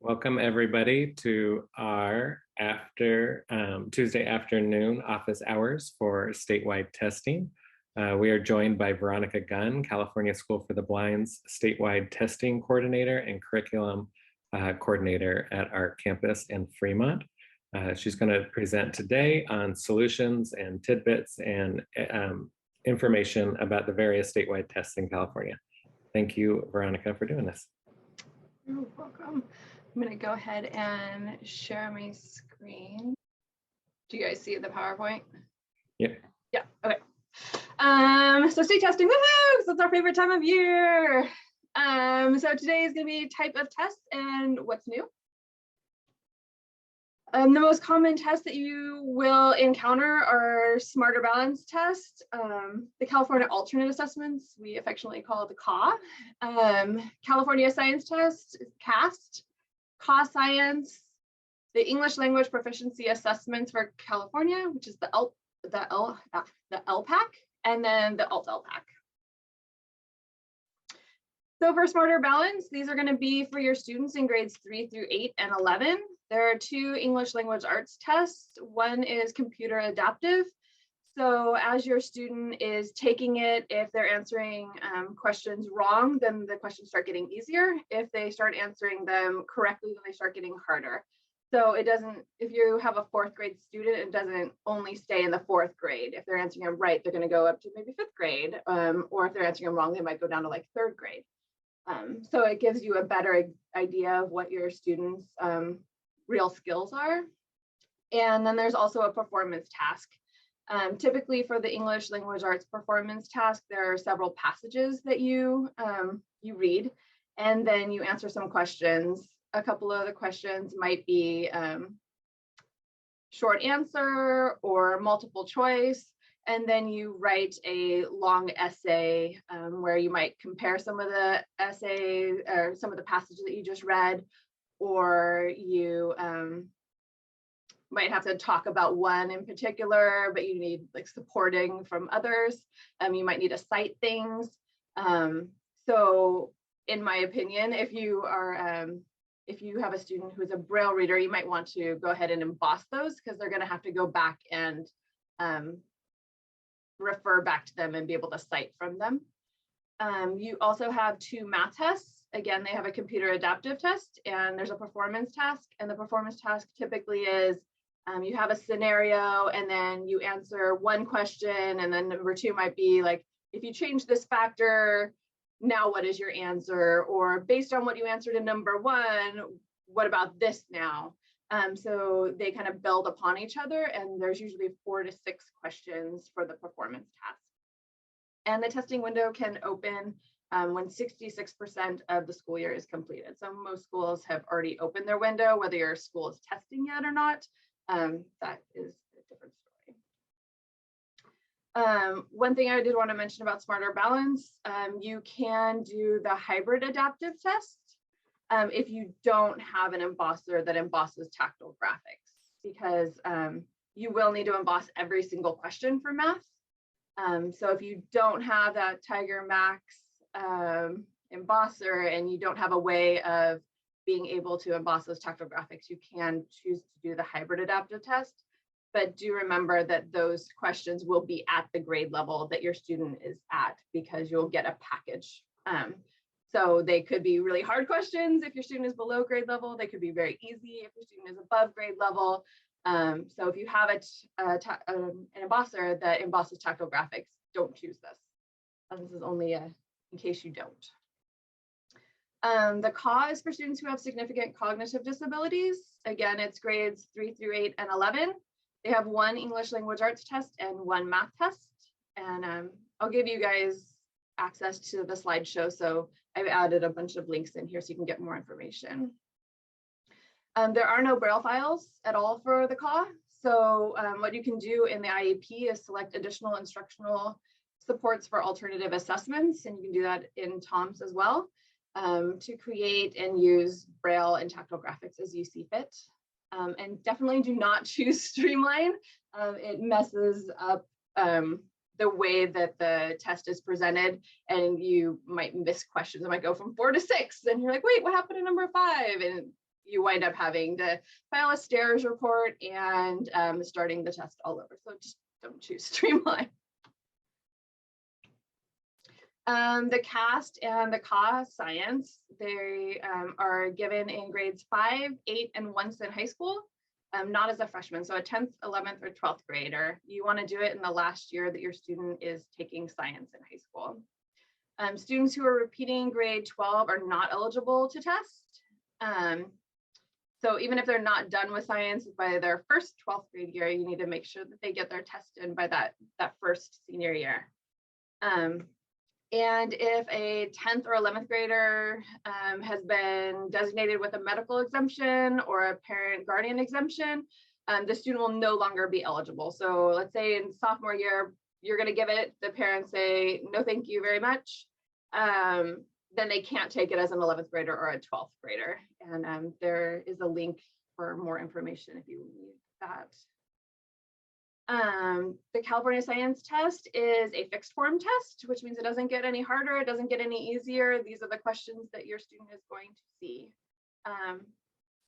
Welcome everybody to our Tuesday afternoon office hours for statewide testing. We are joined by Veronica Gunn, California School for the Blind's statewide testing coordinator and curriculum coordinator at our campus in Fremont. She's going to present today on solutions and tidbits and information about the various statewide tests in California. Thank you, Veronica, for doing this. You're welcome. I'm going to go ahead and share my screen. Do you guys see the PowerPoint? Yep. Yeah, okay. So state testing, woohoo! So it's our favorite time of year. So today is going to be type of tests and what's new. The most common tests that you will encounter are Smarter Balanced tests, the California Alternate Assessments, we affectionately call it the CAA, California Science Test, CAASPP, CAA Science, the English Language Proficiency Assessments for California, which is the ELPAC, and then the LEA. So for Smarter Balance, these are going to be for your students in grades 3 through 8 and 11. There are two English language arts tests. One is computer adaptive. So as your student is taking it, if they're answering questions wrong, then the questions start getting easier. If they start answering them correctly, then they start getting harder. So it doesn't, if you have a 4th grade student, it doesn't only stay in the 4th grade. If they're answering them right, they're going to go up to maybe 5th grade. Or if they're answering them wrong, they might go down to like 3rd grade. So it gives you a better idea of what your students' real skills are. And then there's also a performance task. Typically for the English language arts performance task, there are several passages that you read, and then you answer some questions. A couple of the questions might be short answer or multiple choice, and then you write a long essay where you might compare some of the essay or some of the passages that you just read, or you might have to talk about one in particular, but you need like supporting from others. You might need to cite things. So in my opinion, if you have a student who's a Braille reader, you might want to go ahead and emboss those because they're going to have to go back and refer back to them and be able to cite from them. You also have 2 math tests. Again, they have a computer adaptive test and there's a performance task. And the performance task typically is you have a scenario and then you answer one question, and then number 2 might be like, if you change this factor, now what is your answer? Or based on what you answered in number 1, what about this now? So they kind of build upon each other, and there's usually 4 to 6 questions for the performance task. And the testing window can open when 66% of the school year is completed. So most schools have already opened their window, whether your school is testing yet or not. That is a different story. One thing I did want to mention about Smarter Balance, you can do the hybrid adaptive test if you don't have an embosser that embosses tactile graphics, because you will need to emboss every single question for math. So if you don't have that Tiger Max embosser and you don't have a way of being able to emboss those tactile graphics, you can choose to do the hybrid adaptive test. But do remember that those questions will be at the grade level that your student is at, because you'll get a package. So they could be really hard questions if your student is below grade level. They could be very easy if your student is above grade level. So if you have an embosser that embosses tactile graphics, don't choose this. This is only in case you don't. The CAA is for students who have significant cognitive disabilities. Again, it's grades 3 through 8 and 11. They have 1 English language arts test and 1 math test. And I'll give you guys access to the slideshow. So I've added a bunch of links in here so you can get more information. There are no Braille files at all for the CAA. So what you can do in the IEP is select additional instructional supports for alternative assessments. And you can do that in TOMS as well, to create and use Braille and tactile graphics as you see fit. And definitely do not choose Streamline. It messes up the way that the test is presented, and you might miss questions. It might go from 4 to 6, and you're like, wait, what happened to number 5? And you wind up having to file a STARS report and starting the test all over. So just don't choose Streamline. The CAST and the CAA Science, they are given in grades 5, 8, and once in high school, not as a freshman. So a 10th, 11th, or 12th grader, you want to do it in the last year that your student is taking science in high school. Students who are repeating grade 12 are not eligible to test. So even if they're not done with science by their first 12th grade year, you need to make sure that they get their test in by that first senior year. And if a 10th or 11th grader has been designated with a medical exemption or a parent guardian exemption, the student will no longer be eligible. So let's say in sophomore year, you're going to give it, the parents say, no, thank you very much. Then they can't take it as an 11th grader or a 12th grader. And there is a link for more information if you need that. The California Science Test is a fixed form test, which means it doesn't get any harder, it doesn't get any easier. These are the questions that your student is going to see.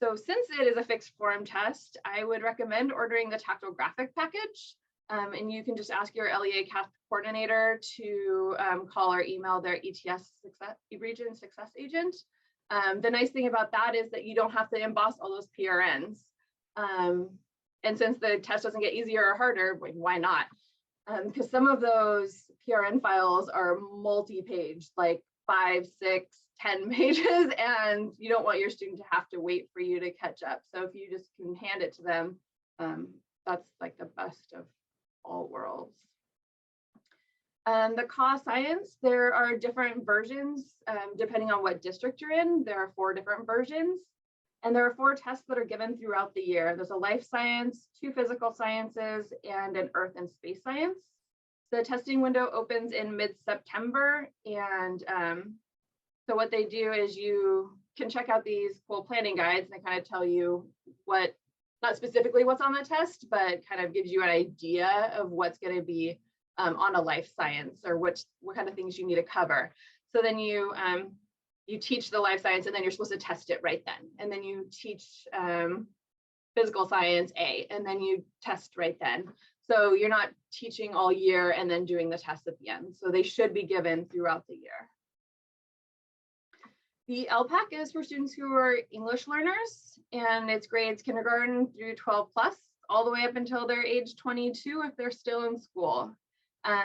So since it is a fixed form test, I would recommend ordering the tactile graphic package. And you can just ask your LEA CAASPP coordinator to call or email their ETS region success agent. The nice thing about that is that you don't have to emboss all those PRNs. And since the test doesn't get easier or harder, why not? Because some of those PRN files are multi-page, like 5, 6, 10 pages, and you don't want your student to have to wait for you to catch up. So if you just can hand it to them, that's like the best of all worlds. The CAA Science, there are different versions depending on what district you're in. There are 4 different versions. And there are 4 tests that are given throughout the year. There's a life science, 2 physical sciences, and an earth and space science. The testing window opens in mid-September. And so what they do is you can check out these cool planning guides, and they kind of tell you what, not specifically what's on the test, but kind of gives you an idea of what's going to be on a life science or what kind of things you need to cover. So then you teach the life science, and then you're supposed to test it right then. And then you teach physical science A, and then you test right then. So you're not teaching all year and then doing the test at the end. So they should be given throughout the year. The ELPAC is for students who are English learners, and it's grades kindergarten through 12 plus, all the way up until they're age 22 if they're still in school.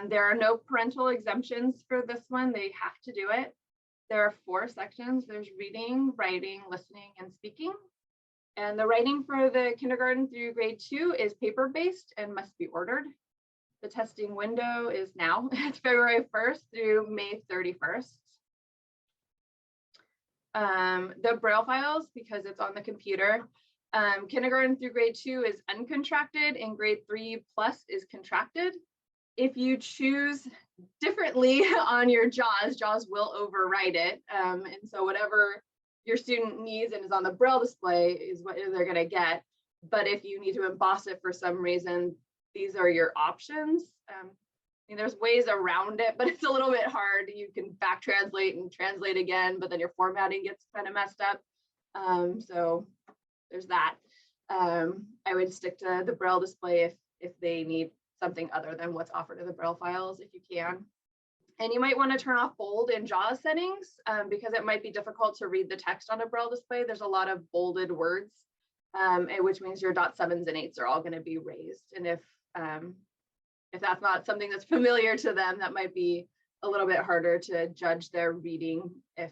There are no parental exemptions for this one. They have to do it. There are 4 sections. There's reading, writing, listening, and speaking. And the writing for the kindergarten through grade 2 is paper-based and must be ordered. The testing window is now. It's February 1st through May 31st. The Braille files, because it's on the computer, kindergarten through grade 2 is uncontracted, and grade 3 plus is contracted. If you choose differently on your JAWS will override it. And so whatever your student needs and is on the Braille display is what they're going to get. But if you need to emboss it for some reason, these are your options. I mean, there's ways around it, but it's a little bit hard. You can back translate and translate again, but then your formatting gets kind of messed up. So there's that. I would stick to the Braille display if they need something other than what's offered in the Braille files, if you can. And you might want to turn off bold in JAWS settings because it might be difficult to read the text on a Braille display. There's a lot of bolded words, which means your .7s and 8s are all going to be raised. And if that's not something that's familiar to them, that might be a little bit harder to judge their reading if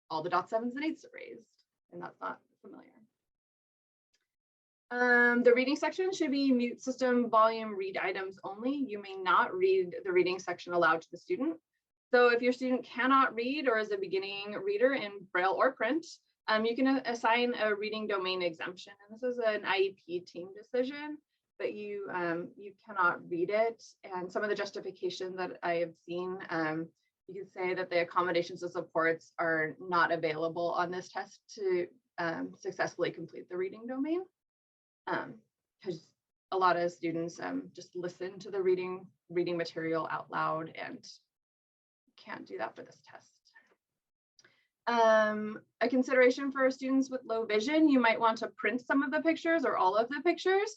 all the .7s and 8s are raised, and that's not familiar. The reading section should be mute system volume read items only. You may not read the reading section aloud to the student. So if your student cannot read or is a beginning reader in Braille or print, you can assign a reading domain exemption. And this is an IEP team decision, but you cannot read it. And some of the justification that I have seen, you can say that the accommodations and supports are not available on this test to successfully complete the reading domain. Because a lot of students just listen to the reading material out loud and can't do that for this test. A consideration for students with low vision, you might want to print some of the pictures or all of the pictures.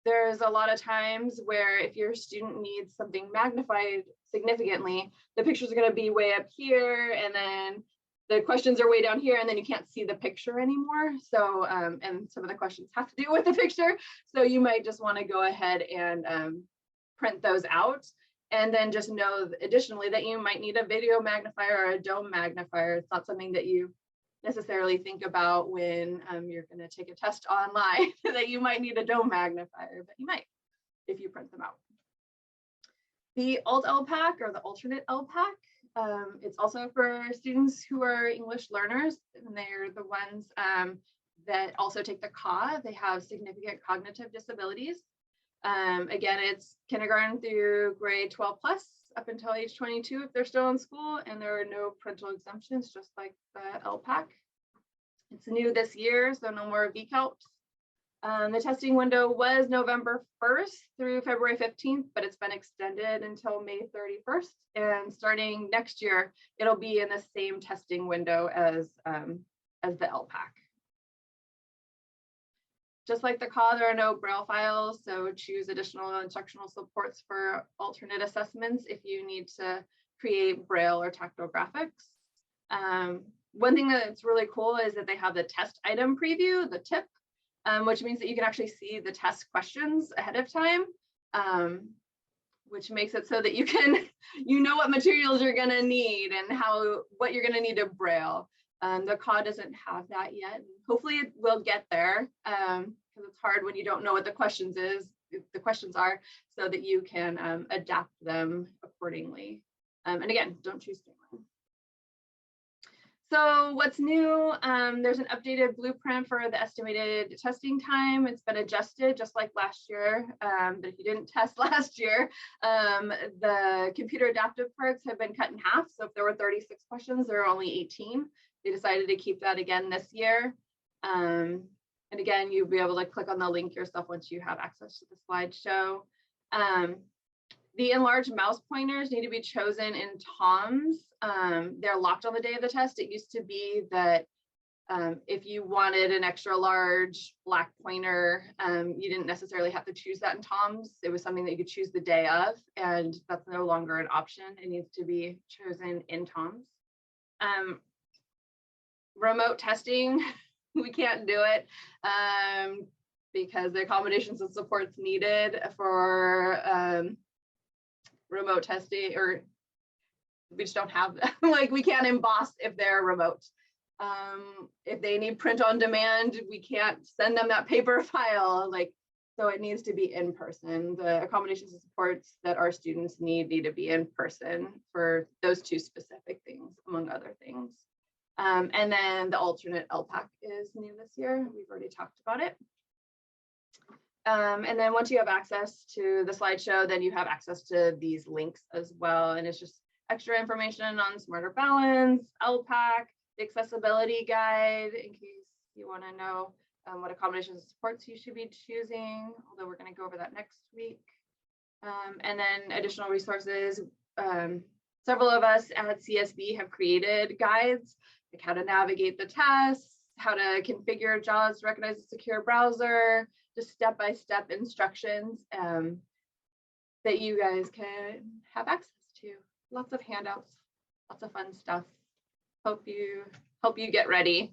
There's a lot of times where if your student needs something magnified significantly, the pictures are going to be way up here, and then the questions are way down here, and then you can't see the picture anymore. So, and some of the questions have to do with the picture. So you might just want to go ahead and print those out. And then just know additionally that you might need a video magnifier or a dome magnifier. It's not something that you necessarily think about when you're going to take a test online that you might need a dome magnifier, but you might if you print them out. The alt-LPAC or the alternate LPAC, it's also for students who are English learners, and they're the ones that also take the CAA. They have significant cognitive disabilities. Again, it's kindergarten through grade 12 plus up until age 22 if they're still in school, and there are no parental exemptions, just like the LPAC. It's new this year, so no more VCALPs. The testing window was November 1st through February 15th, but it's been extended until May 31st. And starting next year, it'll be in the same testing window as the LPAC. Just like the CAA, there are no Braille files, so choose additional instructional supports for alternate assessments if you need to create Braille or tactile graphics. One thing that's really cool is that they have the test item preview, the tip, which means that you can actually see the test questions ahead of time, which makes it so that you know what materials you're going to need and what you're going to need to Braille. The CAA doesn't have that yet. Hopefully it will get there, because it's hard when you don't know what the questions are, so that you can adapt them accordingly. And again, don't choose Streamline. So what's new? There's an updated blueprint for the estimated testing time. It's been adjusted just like last year. But if you didn't test last year, the computer adaptive parts have been cut in half. So if there were 36 questions, there are only 18. They decided to keep that again this year. And again, you'll be able to click on the link yourself once you have access to the slideshow. The enlarged mouse pointers need to be chosen in TOMS. They're locked on the day of the test. It used to be that if you wanted an extra large black pointer, you didn't necessarily have to choose that in TOMS. It was something that you could choose the day of, and that's no longer an option. It needs to be chosen in TOMS. Remote testing, we can't do it because the accommodations and supports needed for remote testing, or we just don't have them. Like, we can't emboss if they're remote. If they need print on demand, we can't send them that paper file. So it needs to be in person. The accommodations and supports that our students need to be in person for those two specific things, among other things. And then the alternate LPAC is new this year. We've already talked about it. And then once you have access to the slideshow, then you have access to these links as well. And it's just extra information on Smarter Balanced, LPAC, the accessibility guide, in case you want to know what accommodations and supports you should be choosing, although we're going to go over that next week. And then additional resources. Several of us at CSB have created guides, like how to navigate the tests, how to configure JAWS to recognize a secure browser, just step-by-step instructions that you guys can have access to. Lots of handouts, lots of fun stuff. Hope you get ready.